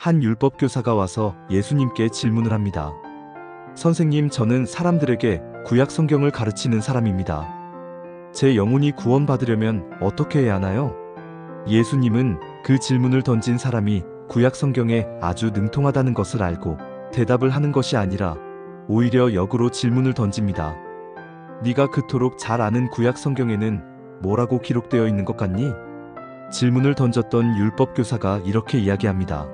한 율법교사가 와서 예수님께 질문을 합니다. 선생님, 저는 사람들에게 구약 성경을 가르치는 사람입니다. 제 영혼이 구원받으려면 어떻게 해야 하나요? 예수님은 그 질문을 던진 사람이 구약 성경에 아주 능통하다는 것을 알고 대답을 하는 것이 아니라 오히려 역으로 질문을 던집니다. 네가 그토록 잘 아는 구약 성경에는 뭐라고 기록되어 있는 것 같니? 질문을 던졌던 율법교사가 이렇게 이야기합니다.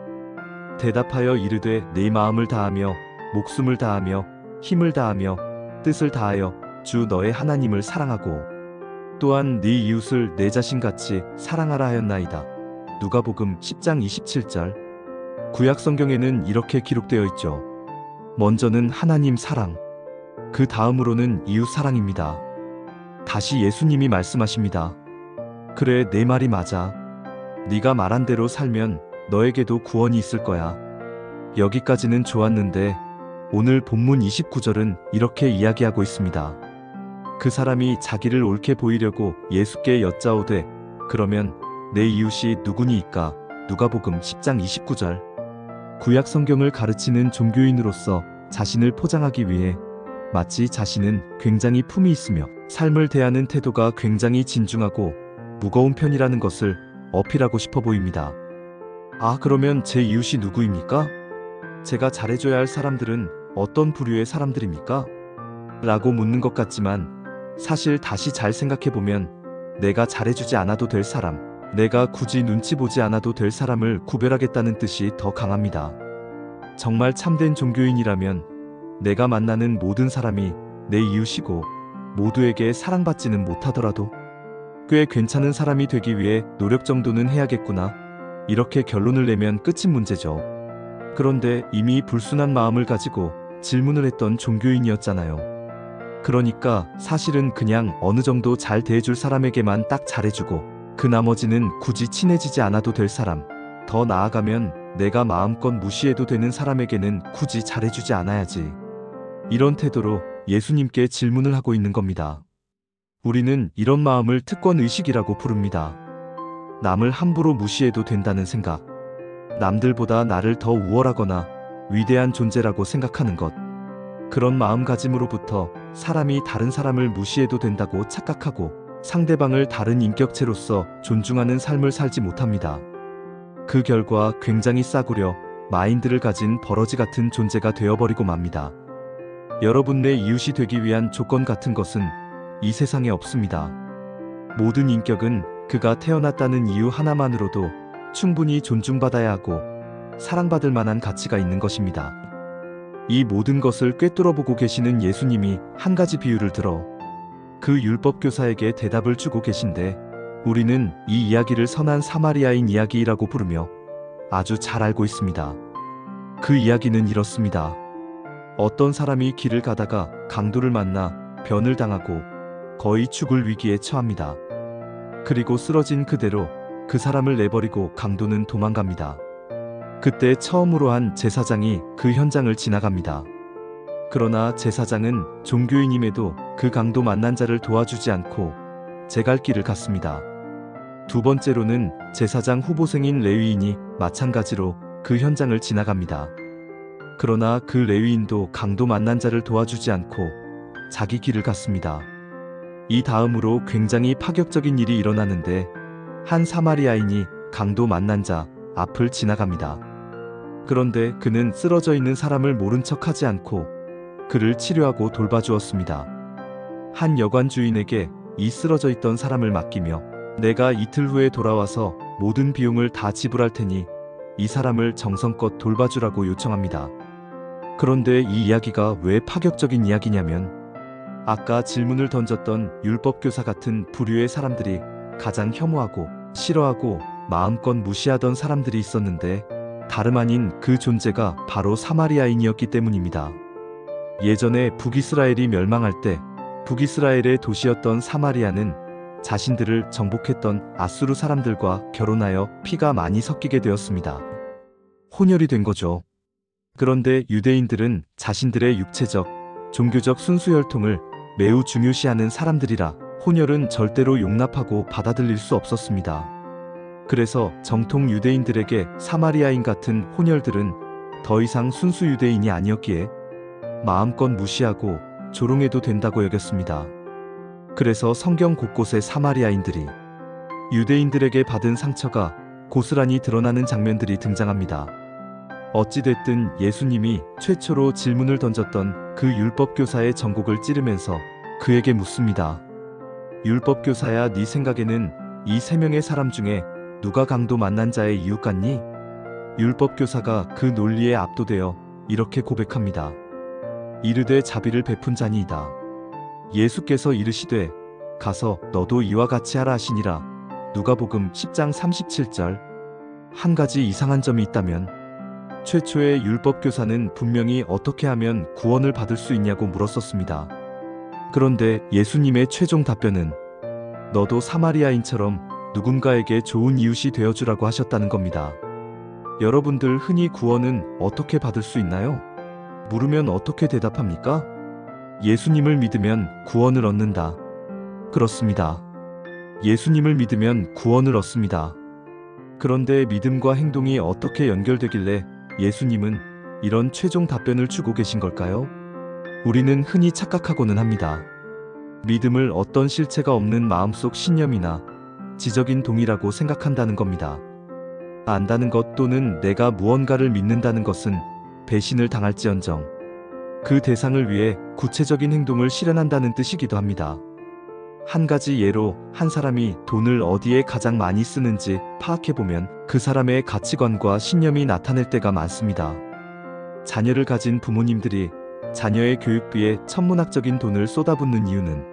대답하여 이르되 내 마음을 다하며 목숨을 다하며 힘을 다하며 뜻을 다하여 주 너의 하나님을 사랑하고 또한 네 이웃을 내 자신같이 사랑하라 하였나이다. 누가복음 10장 27절. 구약 성경에는 이렇게 기록되어 있죠. 먼저는 하나님 사랑, 그 다음으로는 이웃 사랑입니다. 다시 예수님이 말씀하십니다. 그래, 내 말이 맞아. 네가 말한 대로 살면 너에게도 구원이 있을 거야. 여기까지는 좋았는데 오늘 본문 29절은 이렇게 이야기하고 있습니다. 그 사람이 자기를 옳게 보이려고 예수께 여짜오되 그러면 내 이웃이 누구니이까? 누가복음 10장 29절. 구약 성경을 가르치는 종교인으로서 자신을 포장하기 위해 마치 자신은 굉장히 품이 있으며 삶을 대하는 태도가 굉장히 진중하고 무거운 편이라는 것을 어필하고 싶어 보입니다. 아, 그러면 제 이웃이 누구입니까? 제가 잘해줘야 할 사람들은 어떤 부류의 사람들입니까? 라고 묻는 것 같지만 사실 다시 잘 생각해보면 내가 잘해주지 않아도 될 사람, 내가 굳이 눈치 보지 않아도 될 사람을 구별하겠다는 뜻이 더 강합니다. 정말 참된 종교인이라면 내가 만나는 모든 사람이 내 이웃이고 모두에게 사랑받지는 못하더라도 꽤 괜찮은 사람이 되기 위해 노력 정도는 해야겠구나, 이렇게 결론을 내면 끝인 문제죠. 그런데 이미 불순한 마음을 가지고 질문을 했던 종교인이었잖아요. 그러니까 사실은 그냥 어느 정도 잘 대해줄 사람에게만 딱 잘해주고 그 나머지는 굳이 친해지지 않아도 될 사람, 더 나아가면 내가 마음껏 무시해도 되는 사람에게는 굳이 잘해주지 않아야지, 이런 태도로 예수님께 질문을 하고 있는 겁니다. 우리는 이런 마음을 특권의식이라고 부릅니다. 남을 함부로 무시해도 된다는 생각, 남들보다 나를 더 우월하거나 위대한 존재라고 생각하는 것, 그런 마음가짐으로부터 사람이 다른 사람을 무시해도 된다고 착각하고 상대방을 다른 인격체로서 존중하는 삶을 살지 못합니다. 그 결과 굉장히 싸구려 마인드를 가진 버러지 같은 존재가 되어버리고 맙니다. 여러분, 내 이웃이 되기 위한 조건 같은 것은 이 세상에 없습니다. 모든 인격은 그가 태어났다는 이유 하나만으로도 충분히 존중받아야 하고 사랑받을 만한 가치가 있는 것입니다. 이 모든 것을 꿰뚫어보고 계시는 예수님이 한 가지 비유를 들어 그 율법교사에게 대답을 주고 계신데 우리는 이 이야기를 선한 사마리아인 이야기라고 부르며 아주 잘 알고 있습니다. 그 이야기는 이렇습니다. 어떤 사람이 길을 가다가 강도를 만나 변을 당하고 거의 죽을 위기에 처합니다. 그리고 쓰러진 그대로 그 사람을 내버리고 강도는 도망갑니다. 그때 처음으로 한 제사장이 그 현장을 지나갑니다. 그러나 제사장은 종교인임에도 그 강도 만난 자를 도와주지 않고 제 갈 길을 갔습니다. 두 번째로는 제사장 후보생인 레위인이 마찬가지로 그 현장을 지나갑니다. 그러나 그 레위인도 강도 만난 자를 도와주지 않고 자기 길을 갔습니다. 이 다음으로 굉장히 파격적인 일이 일어나는데 한 사마리아인이 강도 만난 자 앞을 지나갑니다. 그런데 그는 쓰러져 있는 사람을 모른 척하지 않고 그를 치료하고 돌봐주었습니다. 한 여관 주인에게 이 쓰러져 있던 사람을 맡기며 내가 이틀 후에 돌아와서 모든 비용을 다 지불할 테니 이 사람을 정성껏 돌봐주라고 요청합니다. 그런데 이 이야기가 왜 파격적인 이야기냐면 아까 질문을 던졌던 율법교사 같은 부류의 사람들이 가장 혐오하고 싫어하고 마음껏 무시하던 사람들이 있었는데 다름 아닌 그 존재가 바로 사마리아인이었기 때문입니다. 예전에 북이스라엘이 멸망할 때 북이스라엘의 도시였던 사마리아는 자신들을 정복했던 아수르 사람들과 결혼하여 피가 많이 섞이게 되었습니다. 혼혈이 된 거죠. 그런데 유대인들은 자신들의 육체적, 종교적 순수혈통을 매우 중요시하는 사람들이라 혼혈은 절대로 용납하고 받아들일 수 없었습니다. 그래서 정통 유대인들에게 사마리아인 같은 혼혈들은 더 이상 순수 유대인이 아니었기에 마음껏 무시하고 조롱해도 된다고 여겼습니다. 그래서 성경 곳곳에 사마리아인들이 유대인들에게 받은 상처가 고스란히 드러나는 장면들이 등장합니다. 어찌됐든 예수님이 최초로 질문을 던졌던 그 율법교사의 전곡을 찌르면서 그에게 묻습니다. 율법교사야, 네 생각에는 이 세 명의 사람 중에 누가 강도 만난 자의 이웃 같니? 율법교사가 그 논리에 압도되어 이렇게 고백합니다. 이르되 자비를 베푼 자니이다. 예수께서 이르시되 가서 너도 이와 같이 하라 하시니라. 누가복음 10장 37절. 한 가지 이상한 점이 있다면 최초의 율법교사는 분명히 어떻게 하면 구원을 받을 수 있냐고 물었었습니다. 그런데 예수님의 최종 답변은 너도 사마리아인처럼 누군가에게 좋은 이웃이 되어주라고 하셨다는 겁니다. 여러분들 흔히 구원은 어떻게 받을 수 있나요? 물으면 어떻게 대답합니까? 예수님을 믿으면 구원을 얻는다. 그렇습니다. 예수님을 믿으면 구원을 얻습니다. 그런데 믿음과 행동이 어떻게 연결되길래 예수님은 이런 최종 답변을 주고 계신 걸까요? 우리는 흔히 착각하고는 합니다. 믿음을 어떤 실체가 없는 마음속 신념이나 지적인 동의라고 생각한다는 겁니다. 안다는 것 또는 내가 무언가를 믿는다는 것은 배신을 당할지언정 그 대상을 위해 구체적인 행동을 실현한다는 뜻이기도 합니다. 한 가지 예로 한 사람이 돈을 어디에 가장 많이 쓰는지 파악해보면 그 사람의 가치관과 신념이 나타낼 때가 많습니다. 자녀를 가진 부모님들이 자녀의 교육비에 천문학적인 돈을 쏟아붓는 이유는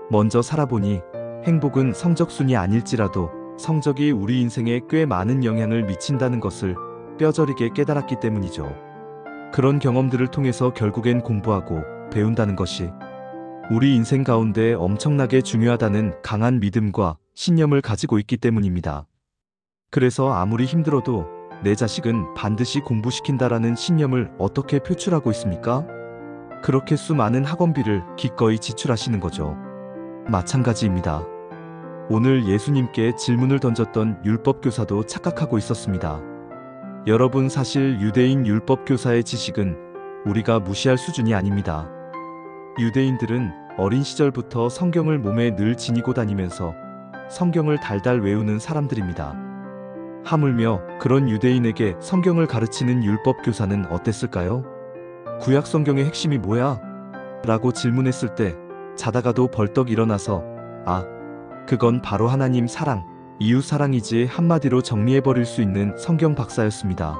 먼저 살아보니 행복은 성적순이 아닐지라도 성적이 우리 인생에 꽤 많은 영향을 미친다는 것을 뼈저리게 깨달았기 때문이죠. 그런 경험들을 통해서 결국엔 공부하고 배운다는 것이 우리 인생 가운데 엄청나게 중요하다는 강한 믿음과 신념을 가지고 있기 때문입니다. 그래서 아무리 힘들어도 내 자식은 반드시 공부시킨다라는 신념을 어떻게 표출하고 있습니까? 그렇게 수많은 학원비를 기꺼이 지출하시는 거죠. 마찬가지입니다. 오늘 예수님께 질문을 던졌던 율법교사도 착각하고 있었습니다. 여러분, 사실 유대인 율법교사의 지식은 우리가 무시할 수준이 아닙니다. 유대인들은 어린 시절부터 성경을 몸에 늘 지니고 다니면서 성경을 달달 외우는 사람들입니다. 하물며 그런 유대인에게 성경을 가르치는 율법교사는 어땠을까요? 구약 성경의 핵심이 뭐야? 라고 질문했을 때 자다가도 벌떡 일어나서 그건 바로 하나님 사랑, 이웃 사랑이지 한마디로 정리해버릴 수 있는 성경 박사였습니다.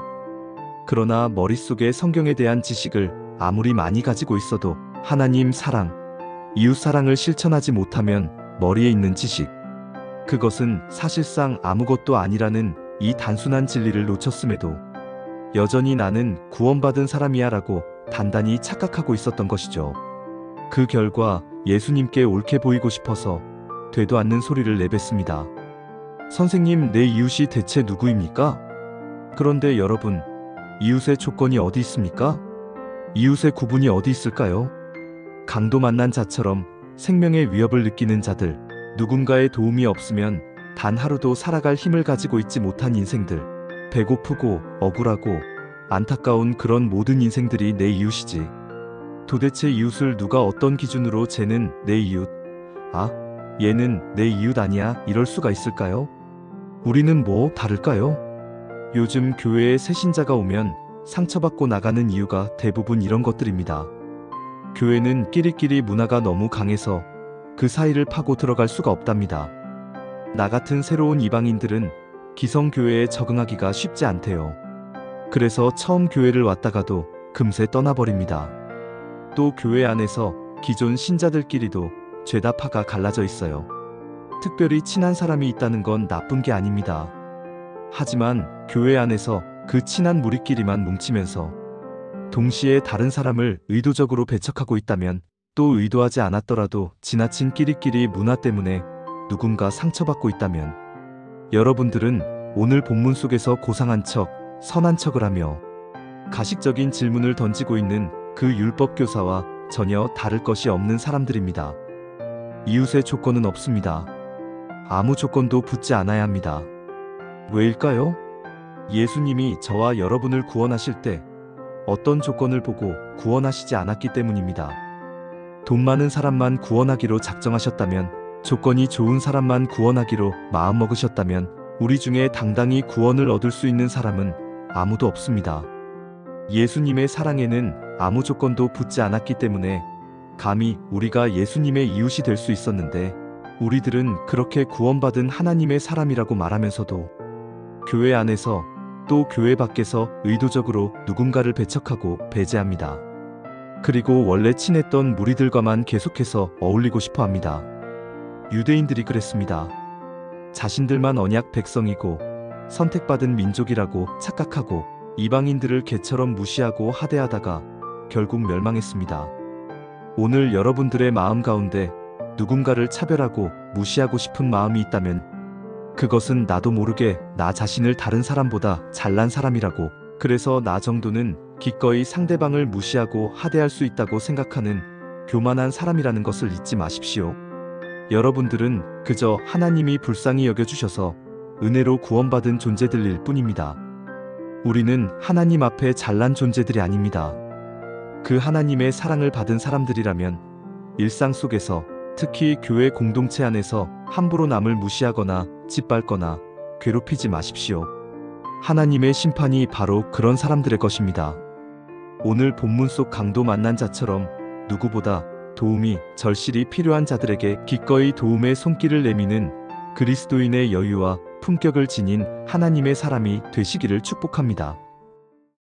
그러나 머릿속에 성경에 대한 지식을 아무리 많이 가지고 있어도 하나님 사랑, 이웃 사랑을 실천하지 못하면 머리에 있는 지식, 그것은 사실상 아무것도 아니라는 이 단순한 진리를 놓쳤음에도 여전히 나는 구원받은 사람이야 라고 단단히 착각하고 있었던 것이죠. 그 결과 예수님께 옳게 보이고 싶어서 되도 않는 소리를 내뱉습니다. 선생님, 내 이웃이 대체 누구입니까? 그런데 여러분, 이웃의 조건이 어디 있습니까? 이웃의 구분이 어디 있을까요? 강도 만난 자처럼 생명의 위협을 느끼는 자들, 누군가의 도움이 없으면 단 하루도 살아갈 힘을 가지고 있지 못한 인생들, 배고프고 억울하고 안타까운 그런 모든 인생들이 내 이웃이지. 도대체 이웃을 누가 어떤 기준으로 쟤는 내 이웃, 얘는 내 이웃 아니야, 이럴 수가 있을까요? 우리는 뭐 다를까요? 요즘 교회에 새 신자가 오면 상처받고 나가는 이유가 대부분 이런 것들입니다. 교회는 끼리끼리 문화가 너무 강해서 그 사이를 파고 들어갈 수가 없답니다. 나 같은 새로운 이방인들은 기성교회에 적응하기가 쉽지 않대요. 그래서 처음 교회를 왔다가도 금세 떠나버립니다. 또 교회 안에서 기존 신자들끼리도 죄다 파가 갈라져 있어요. 특별히 친한 사람이 있다는 건 나쁜 게 아닙니다. 하지만 교회 안에서 그 친한 무리끼리만 뭉치면서 동시에 다른 사람을 의도적으로 배척하고 있다면, 또 의도하지 않았더라도 지나친 끼리끼리 문화 때문에 누군가 상처받고 있다면, 여러분들은 오늘 본문 속에서 고상한 척, 선한 척을 하며 가식적인 질문을 던지고 있는 그 율법교사와 전혀 다를 것이 없는 사람들입니다. 이웃의 조건은 없습니다. 아무 조건도 붙지 않아야 합니다. 왜일까요? 예수님이 저와 여러분을 구원하실 때 어떤 조건을 보고 구원하시지 않았기 때문입니다. 돈 많은 사람만 구원하기로 작정하셨다면, 조건이 좋은 사람만 구원하기로 마음먹으셨다면 우리 중에 당당히 구원을 얻을 수 있는 사람은 아무도 없습니다. 예수님의 사랑에는 아무 조건도 붙지 않았기 때문에 감히 우리가 예수님의 이웃이 될 수 있었는데, 우리들은 그렇게 구원받은 하나님의 사람이라고 말하면서도 교회 안에서 또 교회 밖에서 의도적으로 누군가를 배척하고 배제합니다. 그리고 원래 친했던 무리들과만 계속해서 어울리고 싶어 합니다. 유대인들이 그랬습니다. 자신들만 언약 백성이고 선택받은 민족이라고 착각하고 이방인들을 개처럼 무시하고 하대하다가 결국 멸망했습니다. 오늘 여러분들의 마음 가운데 누군가를 차별하고 무시하고 싶은 마음이 있다면, 그것은 나도 모르게 나 자신을 다른 사람보다 잘난 사람이라고, 그래서 나 정도는 기꺼이 상대방을 무시하고 하대할 수 있다고 생각하는 교만한 사람이라는 것을 잊지 마십시오. 여러분들은 그저 하나님이 불쌍히 여겨주셔서 은혜로 구원받은 존재들일 뿐입니다. 우리는 하나님 앞에 잘난 존재들이 아닙니다. 그 하나님의 사랑을 받은 사람들이라면 일상 속에서, 특히 교회 공동체 안에서 함부로 남을 무시하거나 짓밟거나 괴롭히지 마십시오. 하나님의 심판이 바로 그런 사람들의 것입니다. 오늘 본문 속 강도 만난 자처럼 누구보다 도움이 절실히 필요한 자들에게 기꺼이 도움의 손길을 내미는 그리스도인의 여유와 품격을 지닌 하나님의 사람이 되시기를 축복합니다.